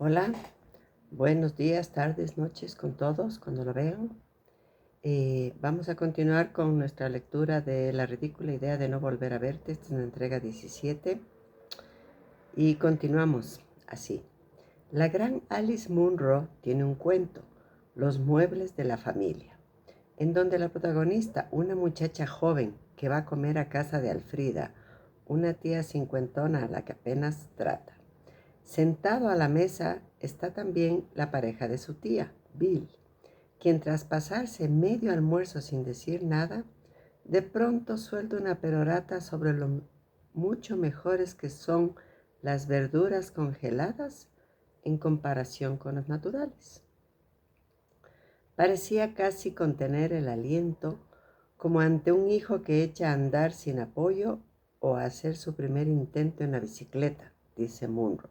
Hola, buenos días, tardes, noches con todos cuando lo vean. Vamos a continuar con nuestra lectura de La ridícula idea de no volver a verte. Esta es la entrega 17 y continuamos así. La gran Alice Munro tiene un cuento, Los muebles de la familia, en donde la protagonista, una muchacha joven que va a comer a casa de Alfrida, una tía cincuentona a la que apenas trata. Sentado a la mesa está también la pareja de su tía, Bill, quien tras pasarse medio almuerzo sin decir nada, de pronto suelta una perorata sobre lo mucho mejores que son las verduras congeladas en comparación con las naturales. Parecía casi contener el aliento, como ante un hijo que echa a andar sin apoyo o a hacer su primer intento en la bicicleta, dice Munro.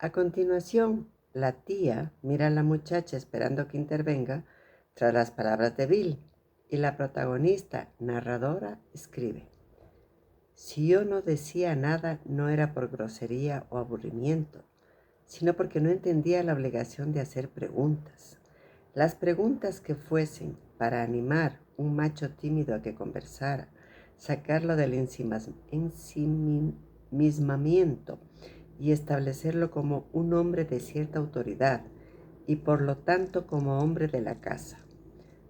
A continuación, la tía mira a la muchacha esperando que intervenga tras las palabras de Bill y la protagonista, narradora, escribe: si yo no decía nada no era por grosería o aburrimiento, sino porque no entendía la obligación de hacer preguntas. Las preguntas que fuesen para animar un macho tímido a que conversara, sacarlo del ensimismamiento y establecerlo como un hombre de cierta autoridad y por lo tanto como hombre de la casa.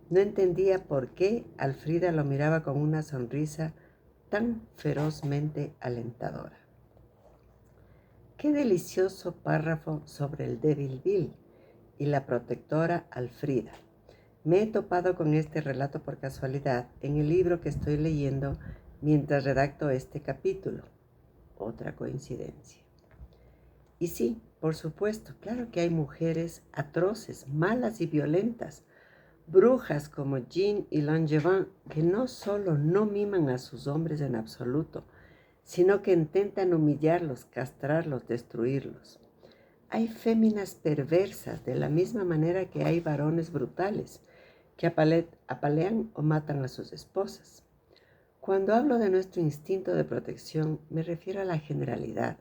No entendía por qué Alfrida lo miraba con una sonrisa tan ferozmente alentadora. Qué delicioso párrafo sobre el débil Bill y la protectora Alfrida. Me he topado con este relato por casualidad en el libro que estoy leyendo mientras redacto este capítulo. Otra coincidencia. Y sí, por supuesto, claro que hay mujeres atroces, malas y violentas, brujas como Jean y Langevin, que no solo no miman a sus hombres en absoluto, sino que intentan humillarlos, castrarlos, destruirlos. Hay féminas perversas de la misma manera que hay varones brutales que apalean o matan a sus esposas. Cuando hablo de nuestro instinto de protección, me refiero a la generalidad,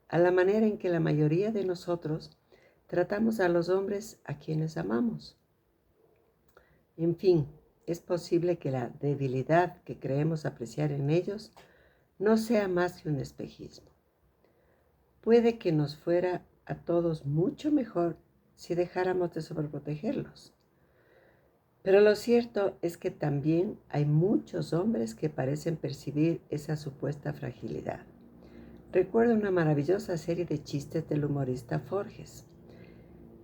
a la manera en que la mayoría de nosotros tratamos a los hombres a quienes amamos. En fin, es posible que la debilidad que creemos apreciar en ellos no sea más que un espejismo. Puede que nos fuera a todos mucho mejor si dejáramos de sobreprotegerlos. Pero lo cierto es que también hay muchos hombres que parecen percibir esa supuesta fragilidad. Recuerdo una maravillosa serie de chistes del humorista Forges.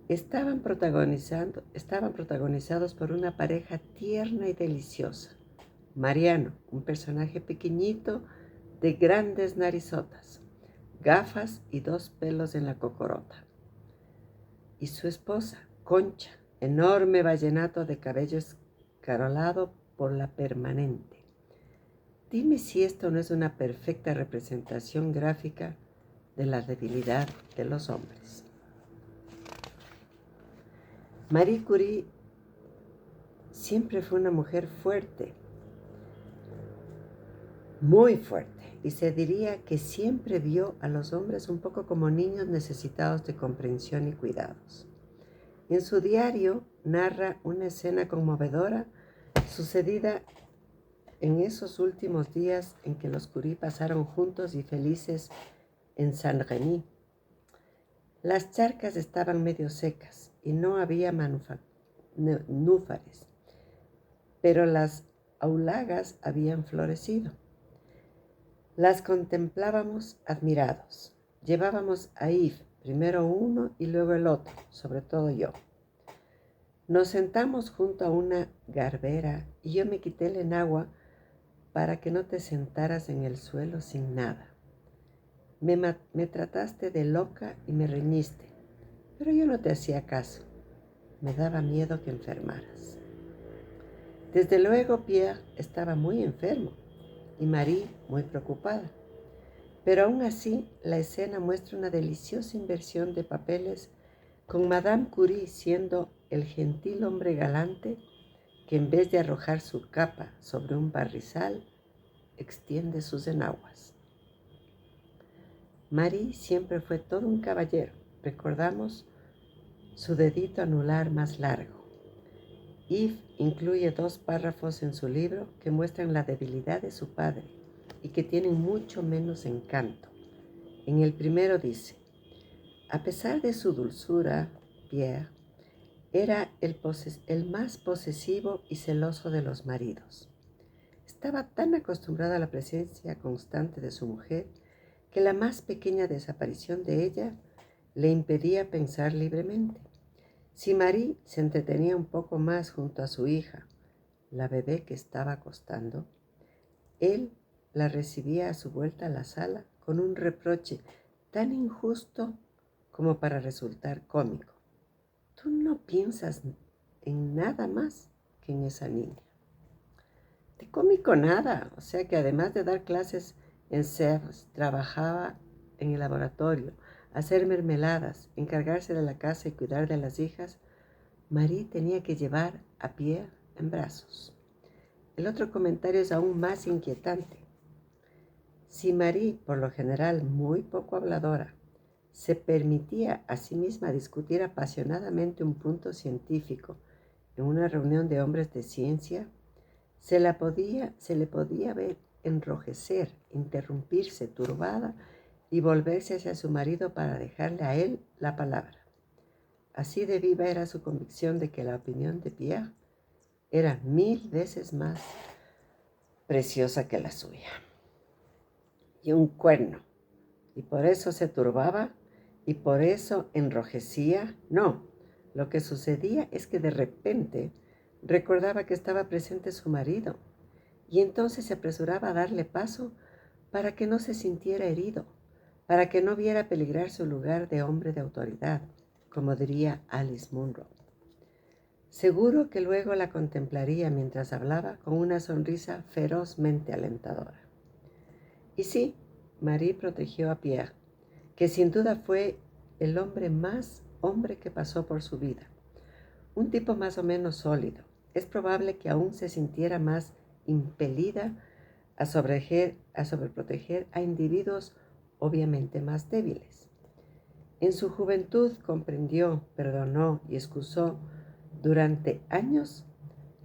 Estaban protagonizados por una pareja tierna y deliciosa. Mariano, un personaje pequeñito de grandes narizotas, gafas y 2 pelos en la cocorota. Y su esposa, Concha, enorme vallenato de cabello escarolado por la permanente. Dime si esto no es una perfecta representación gráfica de la debilidad de los hombres. Marie Curie siempre fue una mujer fuerte, muy fuerte, y se diría que siempre vio a los hombres un poco como niños necesitados de comprensión y cuidados. En su diario narra una escena conmovedora sucedida en esos últimos días en que los Curie pasaron juntos y felices en Saint-Remy. Las charcas estaban medio secas y no había núfares, pero las aulagas habían florecido. Las contemplábamos admirados. Llevábamos a Yves, primero uno y luego el otro, sobre todo yo. Nos sentamos junto a una garbera y yo me quité el enagua para que no te sentaras en el suelo sin nada. Me trataste de loca y me reñiste, pero yo no te hacía caso. Me daba miedo que enfermaras. Desde luego Pierre estaba muy enfermo y Marie muy preocupada. Pero aún así, la escena muestra una deliciosa inversión de papeles con Madame Curie siendo el gentil hombre galante que en vez de arrojar su capa sobre un barrizal, extiende sus enaguas. Marie siempre fue todo un caballero, recordamos su dedito anular más largo. Eve incluye 2 párrafos en su libro que muestran la debilidad de su padre y que tienen mucho menos encanto. En el primero dice: a pesar de su dulzura, Pierre era el más posesivo y celoso de los maridos. Estaba tan acostumbrado a la presencia constante de su mujer que la más pequeña desaparición de ella le impedía pensar libremente. Si Marie se entretenía un poco más junto a su hija, la bebé que estaba acostando, él la recibía a su vuelta a la sala con un reproche tan injusto como para resultar cómico. Tú no piensas en nada más que en esa niña. De cómico nada, o sea que además de dar clases en Sèvres, trabajaba en el laboratorio, hacer mermeladas, encargarse de la casa y cuidar de las hijas. Marie tenía que llevar a Pierre en brazos. El otro comentario es aún más inquietante. Si Marie, por lo general muy poco habladora, se permitía a sí misma discutir apasionadamente un punto científico en una reunión de hombres de ciencia, se le podía ver enrojecer, interrumpirse, turbada y volverse hacia su marido para dejarle a él la palabra. Así de viva era su convicción de que la opinión de Pierre era 1000 veces más preciosa que la suya. Y un cuerno. Y por eso se turbaba y por eso enrojecía. No, lo que sucedía es que de repente recordaba que estaba presente su marido y entonces se apresuraba a darle paso para que no se sintiera herido, para que no viera peligrar su lugar de hombre de autoridad, como diría Alice Munro. Seguro que luego la contemplaría mientras hablaba con una sonrisa ferozmente alentadora. Y sí, Marie protegió a Pierre, que sin duda fue el hombre más hombre que pasó por su vida. Un tipo más o menos sólido. Es probable que aún se sintiera más impelida a sobreproteger a individuos obviamente más débiles. En su juventud comprendió, perdonó y excusó durante años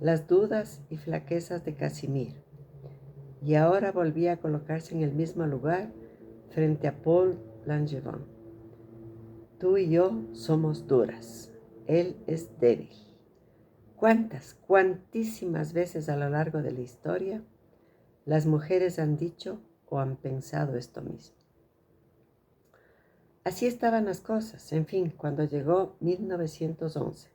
las dudas y flaquezas de Casimir, y ahora volvía a colocarse en el mismo lugar frente a Paul Langevin. Tú y yo somos duras, él es débil. Cuantísimas veces a lo largo de la historia las mujeres han dicho o han pensado esto mismo. Así estaban las cosas, en fin, cuando llegó 1911,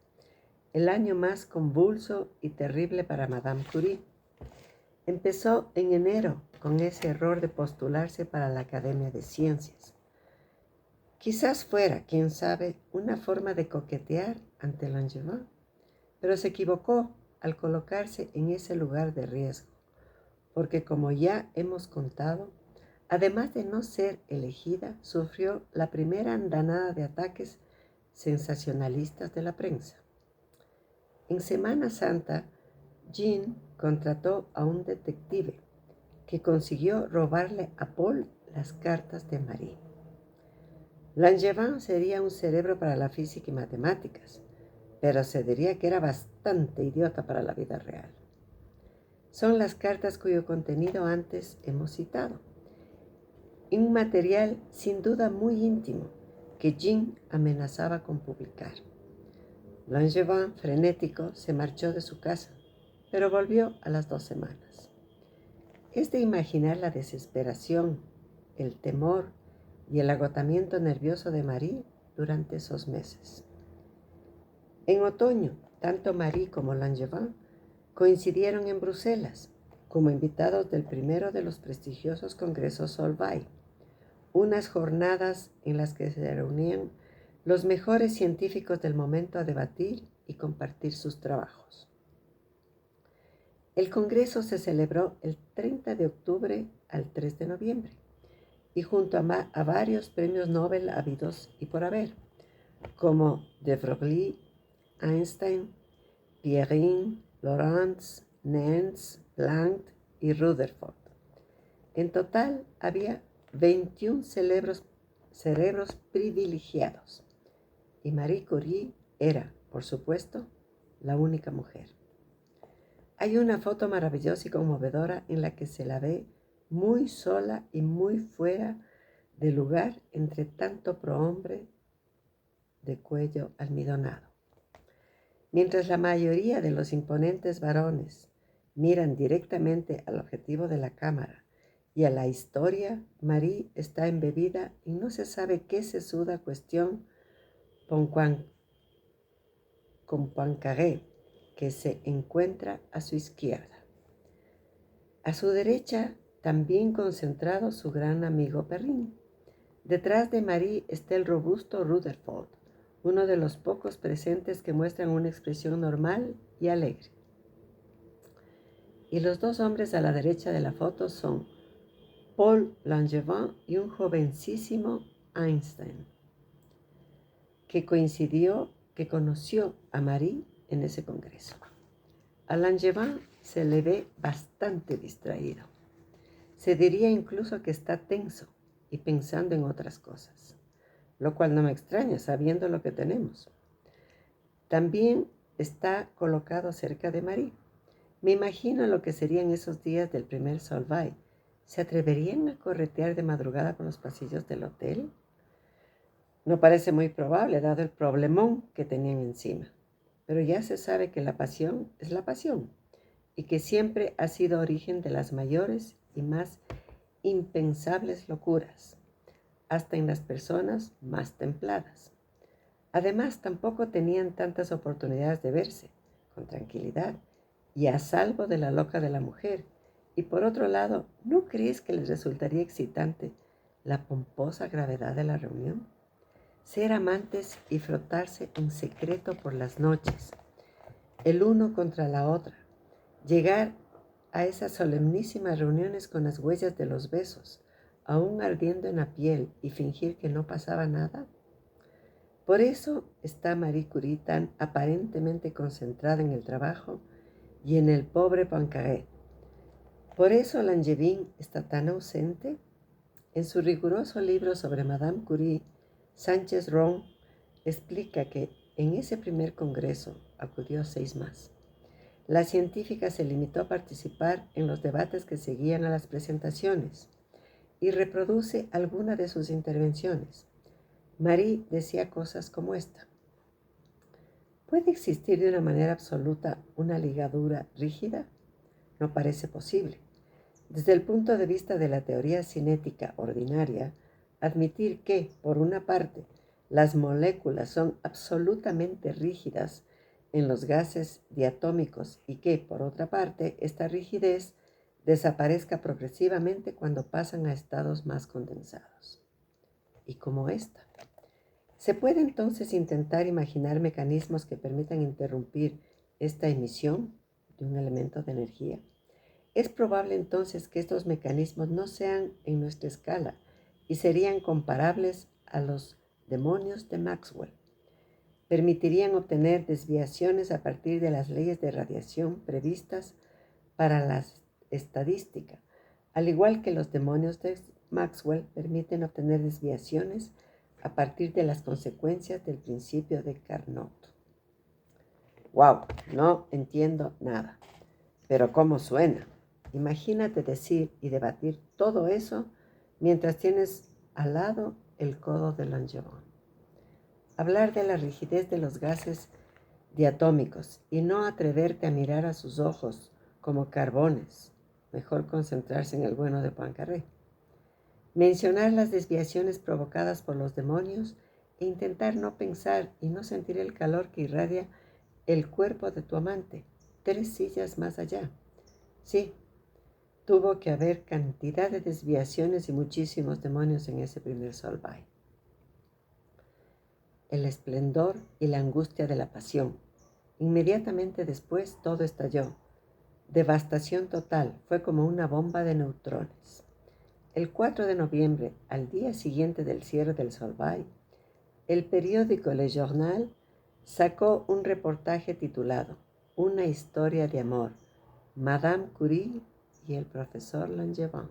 el año más convulso y terrible para Madame Curie. Empezó en enero con ese error de postularse para la Academia de Ciencias. Quizás fuera, quién sabe, una forma de coquetear ante Langevin, pero se equivocó al colocarse en ese lugar de riesgo, porque como ya hemos contado, además de no ser elegida, sufrió la primera andanada de ataques sensacionalistas de la prensa. En Semana Santa, Jean contrató a un detective que consiguió robarle a Paul las cartas de Marie. Langevin sería un cerebro para la física y matemáticas, pero se diría que era bastante idiota para la vida real. Son las cartas cuyo contenido antes hemos citado. Un material sin duda muy íntimo que Jean amenazaba con publicar. Langevin, frenético, se marchó de su casa, pero volvió a las 2 semanas. Es de imaginar la desesperación, el temor y el agotamiento nervioso de Marie durante esos meses. En otoño, tanto Marie como Langevin coincidieron en Bruselas como invitados del primero de los prestigiosos congresos Solvay, unas jornadas en las que se reunían los mejores científicos del momento a debatir y compartir sus trabajos. El congreso se celebró el 30 de octubre al 3 de noviembre y junto a varios premios Nobel habidos y por haber, como de Broglie, Einstein, Perrin, Lorentz, Nernst, Planck y Rutherford. En total había 21 cerebros privilegiados. y Marie Curie era, por supuesto, la única mujer. Hay una foto maravillosa y conmovedora en la que se la ve muy sola y muy fuera de lugar entre tanto prohombre de cuello almidonado. Mientras la mayoría de los imponentes varones miran directamente al objetivo de la cámara y a la historia, Marie está embebida y no se sabe qué sesuda cuestión con Poincaré, que se encuentra a su izquierda. A su derecha, también concentrado su gran amigo Perrin. Detrás de Marie está el robusto Rutherford, uno de los pocos presentes que muestran una expresión normal y alegre. Y los dos hombres a la derecha de la foto son Paul Langevin y un jovencísimo Einstein, que conoció a Marie en ese congreso. A Langevin se le ve bastante distraído. Se diría incluso que está tenso y pensando en otras cosas, lo cual no me extraña sabiendo lo que tenemos. También está colocado cerca de Marie. Me imagino lo que serían esos días del primer Solvay. ¿Se atreverían a corretear de madrugada por los pasillos del hotel? No parece muy probable, dado el problemón que tenían encima. Pero ya se sabe que la pasión es la pasión y que siempre ha sido origen de las mayores y más impensables locuras, hasta en las personas más templadas. Además, tampoco tenían tantas oportunidades de verse con tranquilidad y a salvo de la loca de la mujer. Y por otro lado, ¿no crees que les resultaría excitante la pomposa gravedad de la reunión? Ser amantes y frotarse en secreto por las noches, el uno contra la otra, llegar a esas solemnísimas reuniones con las huellas de los besos, aún ardiendo en la piel, y fingir que no pasaba nada. Por eso está Marie Curie tan aparentemente concentrada en el trabajo y en el pobre Poincaré. Por eso Langevin está tan ausente. En su riguroso libro sobre Madame Curie, Sánchez Ron explica que en ese primer congreso acudió 6 más. La científica se limitó a participar en los debates que seguían a las presentaciones y reproduce alguna de sus intervenciones. Marie decía cosas como esta: ¿puede existir de una manera absoluta una ligadura rígida? No parece posible. Desde el punto de vista de la teoría cinética ordinaria, admitir que, por una parte, las moléculas son absolutamente rígidas en los gases diatómicos y que, por otra parte, esta rigidez desaparezca progresivamente cuando pasan a estados más condensados. Y como esta. ¿Se puede entonces intentar imaginar mecanismos que permitan interrumpir esta emisión de un elemento de energía? Es probable entonces que estos mecanismos no sean en nuestra escala y serían comparables a los demonios de Maxwell. Permitirían obtener desviaciones a partir de las leyes de radiación previstas para la estadística, al igual que los demonios de Maxwell permiten obtener desviaciones a partir de las consecuencias del principio de Carnot. ¡Wow! No entiendo nada, pero ¿cómo suena? Imagínate decir y debatir todo eso mientras tienes al lado el codo de Langevin. Hablar de la rigidez de los gases diatómicos y no atreverte a mirar a sus ojos como carbones. Mejor concentrarse en el bueno de Poincaré. Mencionar las desviaciones provocadas por los demonios e intentar no pensar y no sentir el calor que irradia el cuerpo de tu amante 3 sillas más allá. Sí, tuvo que haber cantidad de desviaciones y muchísimos demonios en ese primer Solvay. El esplendor y la angustia de la pasión. Inmediatamente después todo estalló. Devastación total, fue como una bomba de neutrones. El 4 de noviembre, al día siguiente del cierre del Solvay, el periódico Le Journal sacó un reportaje titulado Una historia de amor, Madame Curie y el profesor Langevin.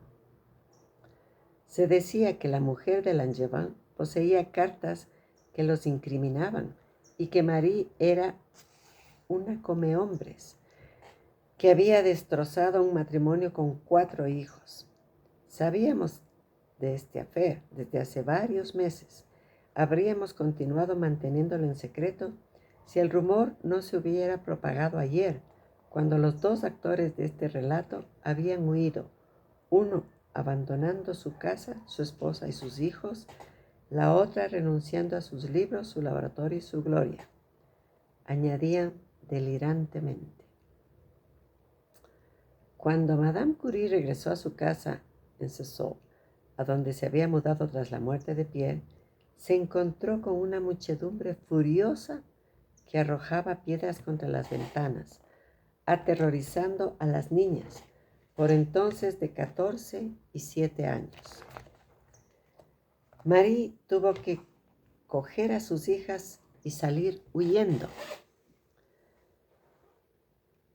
Se decía que la mujer de Langevin poseía cartas que los incriminaban y que Marie era una comehombres, que había destrozado un matrimonio con 4 hijos. Sabíamos de este affair desde hace varios meses. Habríamos continuado manteniéndolo en secreto si el rumor no se hubiera propagado ayer, cuando los 2 actores de este relato habían huido, uno abandonando su casa, su esposa y sus hijos, la otra renunciando a sus libros, su laboratorio y su gloria. Añadían delirantemente. Cuando Madame Curie regresó a su casa en Sceaux, a donde se había mudado tras la muerte de Pierre, se encontró con una muchedumbre furiosa que arrojaba piedras contra las ventanas, aterrorizando a las niñas, por entonces de 14 y 7 años. Marie tuvo que coger a sus hijas y salir huyendo.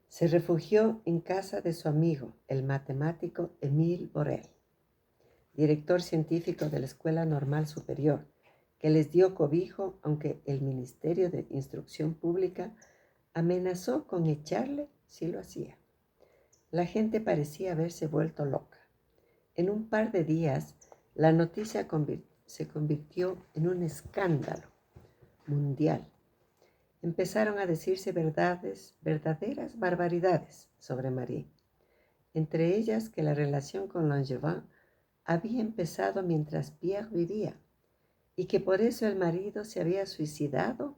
Se refugió en casa de su amigo, el matemático Émile Borel, director científico de la Escuela Normal Superior, que les dio cobijo, aunque el Ministerio de Instrucción Pública amenazó con echarle si lo hacía. La gente parecía haberse vuelto loca. En un par de días, la noticia se convirtió en un escándalo mundial. Empezaron a decirse verdaderas barbaridades sobre Marie, entre ellas que la relación con Langevin había empezado mientras Pierre vivía y que por eso el marido se había suicidado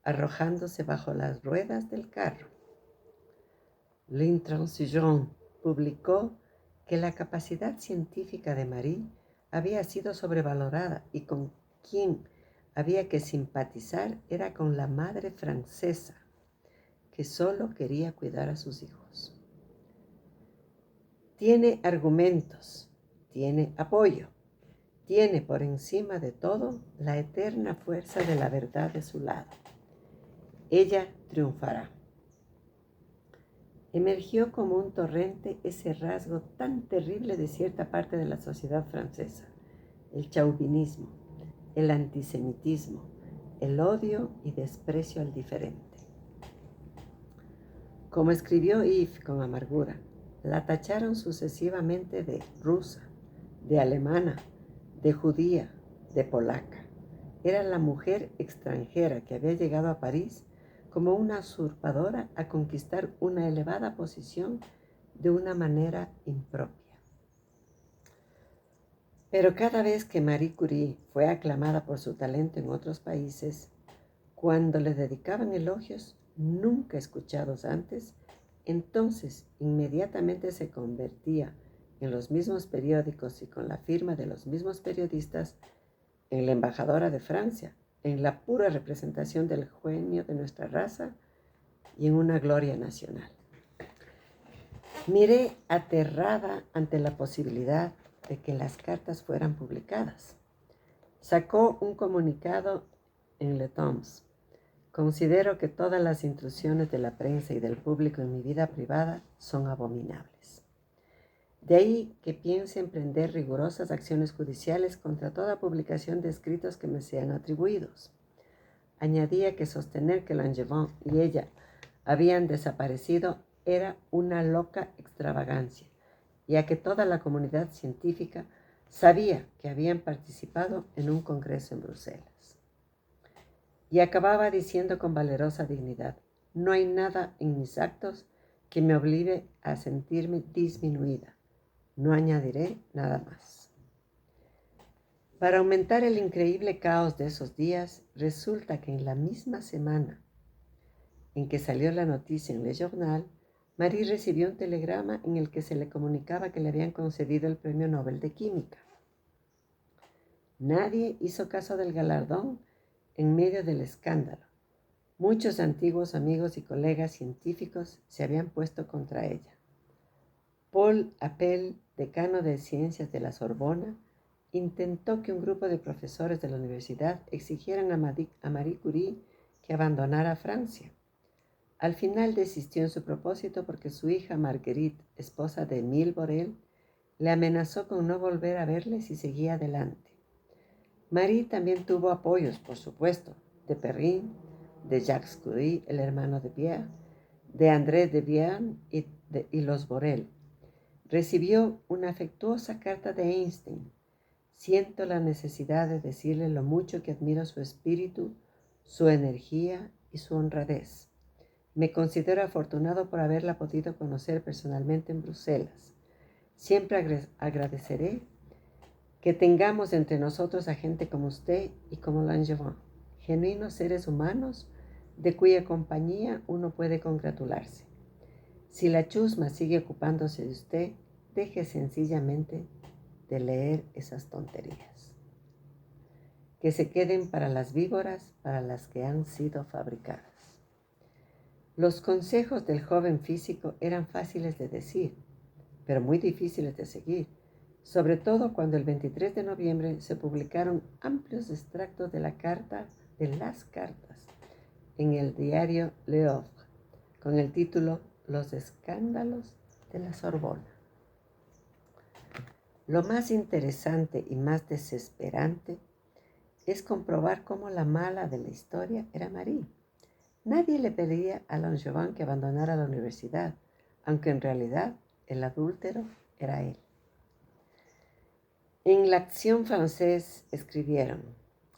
arrojándose bajo las ruedas del carro. L'Intransigeant publicó que la capacidad científica de Marie había sido sobrevalorada y con quien había que simpatizar era con la madre francesa, que solo quería cuidar a sus hijos. Tiene argumentos, tiene apoyo, tiene por encima de todo la eterna fuerza de la verdad de su lado. Ella triunfará. Emergió como un torrente ese rasgo tan terrible de cierta parte de la sociedad francesa, el chauvinismo, el antisemitismo, el odio y desprecio al diferente. Como escribió Yves con amargura, la tacharon sucesivamente de rusa, de alemana, de judía, de polaca. Era la mujer extranjera que había llegado a París como una usurpadora a conquistar una elevada posición de una manera impropia. Pero cada vez que Marie Curie fue aclamada por su talento en otros países, cuando le dedicaban elogios nunca escuchados antes, entonces inmediatamente se convertía en los mismos periódicos y con la firma de los mismos periodistas en la embajadora de Francia, en la pura representación del genio de nuestra raza y en una gloria nacional. Miré aterrada ante la posibilidad de que las cartas fueran publicadas. Sacó un comunicado en Le Temps. Considero que todas las intrusiones de la prensa y del público en mi vida privada son abominables. De ahí que piense emprender rigurosas acciones judiciales contra toda publicación de escritos que me sean atribuidos. Añadía que sostener que Langevin y ella habían desaparecido era una loca extravagancia, ya que toda la comunidad científica sabía que habían participado en un congreso en Bruselas. Y acababa diciendo con valerosa dignidad: no hay nada en mis actos que me obligue a sentirme disminuida. No añadiré nada más. Para aumentar el increíble caos de esos días, resulta que en la misma semana en que salió la noticia en Le Journal, Marie recibió un telegrama en el que se le comunicaba que le habían concedido el Premio Nobel de Química. Nadie hizo caso del galardón en medio del escándalo. Muchos antiguos amigos y colegas científicos se habían puesto contra ella. Paul Appel, decano de Ciencias de la Sorbona, intentó que un grupo de profesores de la universidad exigieran a Marie Curie que abandonara Francia. Al final desistió en su propósito porque su hija Marguerite, esposa de Émile Borel, le amenazó con no volver a verle si seguía adelante. Marie también tuvo apoyos, por supuesto, de Perrin, de Jacques Curie, el hermano de Pierre, de André de Vierne y los Borel. Recibió una afectuosa carta de Einstein. Siento la necesidad de decirle lo mucho que admiro su espíritu, su energía y su honradez. Me considero afortunado por haberla podido conocer personalmente en Bruselas. Siempre agradeceré que tengamos entre nosotros a gente como usted y como Langevin, genuinos seres humanos de cuya compañía uno puede congratularse. Si la chusma sigue ocupándose de usted, deje sencillamente de leer esas tonterías. Que se queden para las víboras para las que han sido fabricadas. Los consejos del joven físico eran fáciles de decir, pero muy difíciles de seguir, sobre todo cuando el 23 de noviembre se publicaron amplios extractos de las cartas en el diario Le Offre, con el título Los escándalos de la Sorbona. Lo más interesante y más desesperante es comprobar cómo la mala de la historia era Marie. Nadie le pedía a Langevin que abandonara la universidad, aunque en realidad el adúltero era él. En la Acción francés escribieron: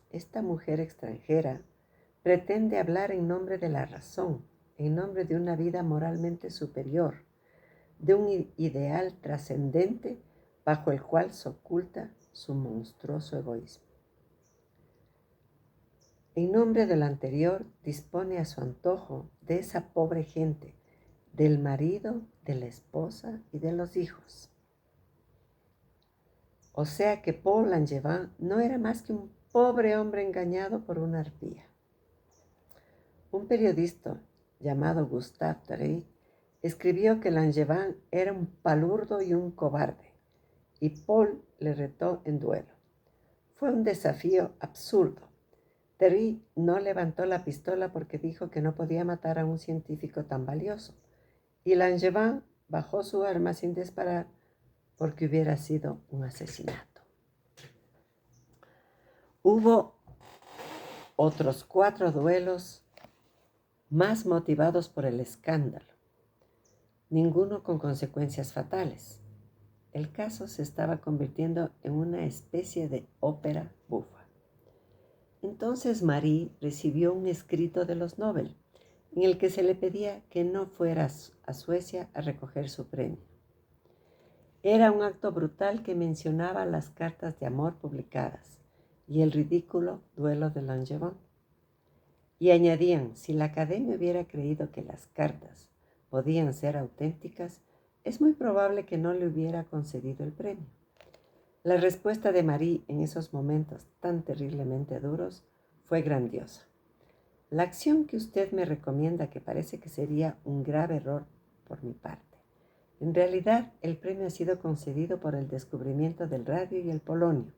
esta mujer extranjera pretende hablar en nombre de la razón, en nombre de una vida moralmente superior, de un ideal trascendente bajo el cual se oculta su monstruoso egoísmo. En nombre de lo anterior, dispone a su antojo de esa pobre gente, del marido, de la esposa y de los hijos. O sea que Paul Langevin no era más que un pobre hombre engañado por una arpía. Un periodista llamado Gustave Doré escribió que Langevin era un palurdo y un cobarde, y Paul le retó en duelo. Fue un desafío absurdo. Terry no levantó la pistola porque dijo que no podía matar a un científico tan valioso, y Langevin bajó su arma sin disparar porque hubiera sido un asesinato. Hubo otros 4 duelos más motivados por el escándalo, ninguno con consecuencias fatales. El caso se estaba convirtiendo en una especie de ópera bufa. Entonces Marie recibió un escrito de los Nobel en el que se le pedía que no fuera a Suecia a recoger su premio. Era un acto brutal que mencionaba las cartas de amor publicadas y el ridículo duelo de Langevin. Y añadían, si la Academia hubiera creído que las cartas podían ser auténticas, es muy probable que no le hubiera concedido el premio. La respuesta de Marie en esos momentos tan terriblemente duros fue grandiosa. La acción que usted me recomienda, que parece que sería un grave error por mi parte. En realidad, el premio ha sido concedido por el descubrimiento del radio y el polonio.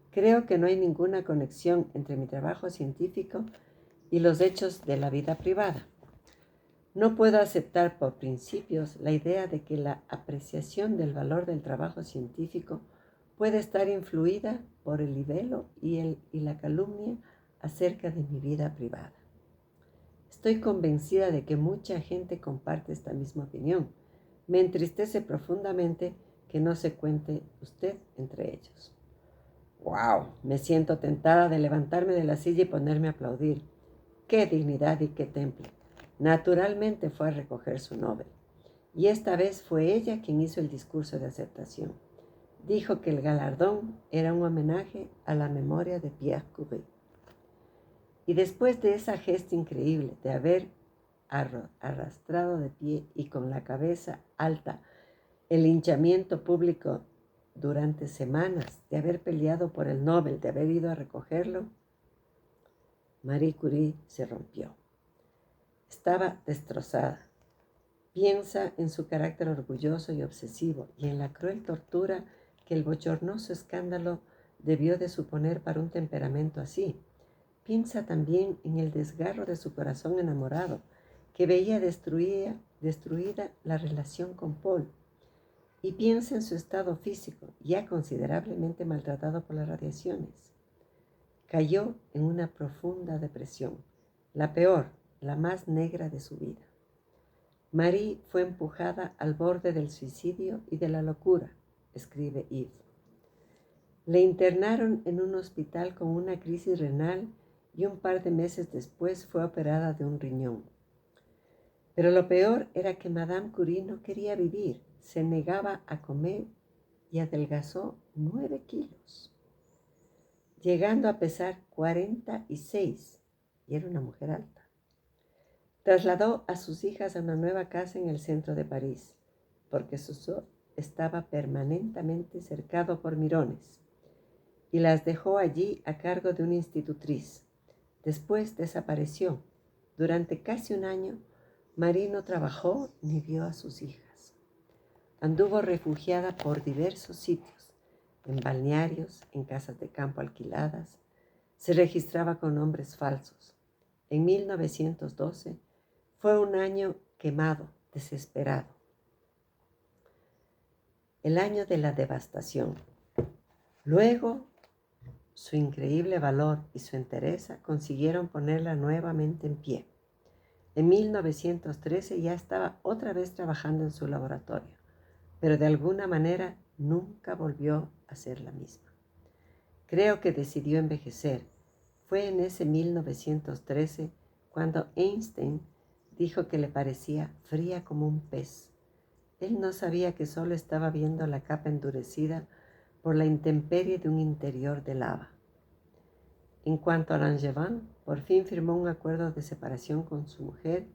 Creo que no hay ninguna conexión entre mi trabajo científico y los hechos de la vida privada. No puedo aceptar por principios la idea de que la apreciación del valor del trabajo científico puede estar influida por el libelo y la calumnia acerca de mi vida privada. Estoy convencida de que mucha gente comparte esta misma opinión. Me entristece profundamente que no se cuente usted entre ellos. ¡Wow! Me siento tentada de levantarme de la silla y ponerme a aplaudir. ¡Qué dignidad y qué temple! Naturalmente fue a recoger su Nobel. Y esta vez fue ella quien hizo el discurso de aceptación. Dijo que el galardón era un homenaje a la memoria de Pierre Curie. Y después de esa gesta increíble de haber arrastrado de pie y con la cabeza alta el linchamiento público durante semanas, de haber peleado por el Nobel, de haber ido a recogerlo, Marie Curie se rompió. Estaba destrozada. Piensa en su carácter orgulloso y obsesivo y en la cruel tortura que el bochornoso escándalo debió de suponer para un temperamento así. Piensa también en el desgarro de su corazón enamorado, que veía destruida la relación con Paul. Y piensa en su estado físico, ya considerablemente maltratado por las radiaciones. cayó en una profunda depresión, la peor, la más negra de su vida. Marie fue empujada al borde del suicidio y de la locura, escribe Yves. Le internaron en un hospital con una crisis renal y un par de meses después fue operada de un riñón. Pero lo peor era que Madame Curie no quería vivir, se negaba a comer y adelgazó 9 kilos, llegando a pesar 46, y era una mujer alta. Trasladó a sus hijas a una nueva casa en el centro de París, porque su sol estaba permanentemente cercado por mirones, y las dejó allí a cargo de una institutriz. Después desapareció. Durante casi un año, Marie no trabajó ni vio a sus hijas. Anduvo refugiada por diversos sitios, en balnearios, en casas de campo alquiladas. Se registraba con nombres falsos. En 1912 fue un año quemado, desesperado. El año de la devastación. Luego, su increíble valor y su entereza consiguieron ponerla nuevamente en pie. En 1913 ya estaba otra vez trabajando en su laboratorio, pero de alguna manera nunca volvió a ser la misma. Creo que decidió envejecer. Fue en ese 1913 cuando Einstein dijo que le parecía fría como un pez. Él no sabía que solo estaba viendo la capa endurecida por la intemperie de un interior de lava. En cuanto a Langevin, por fin firmó un acuerdo de separación con su mujer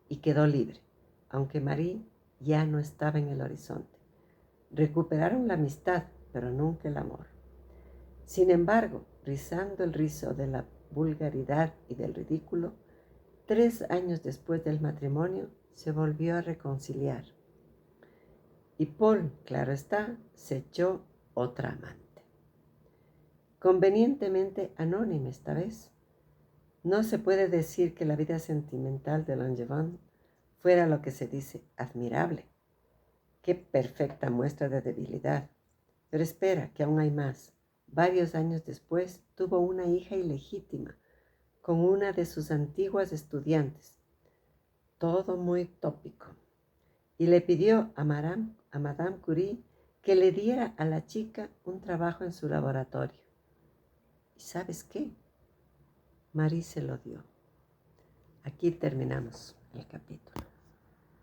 y quedó libre, aunque Marie ya no estaba en el horizonte. Recuperaron la amistad, pero nunca el amor. Sin embargo, rizando el rizo de la vulgaridad y del ridículo, 3 años después del matrimonio se volvió a reconciliar. Y Paul, claro está, se echó otra amante. Convenientemente anónima esta vez. No se puede decir que la vida sentimental de Langevin fuera lo que se dice admirable. Qué perfecta muestra de debilidad. Pero espera, que aún hay más. Varios años después tuvo una hija ilegítima con una de sus antiguas estudiantes. Todo muy tópico. Y le pidió a Madame Curie que le diera a la chica un trabajo en su laboratorio. ¿Y sabes qué? Marie se lo dio. Aquí terminamos el capítulo.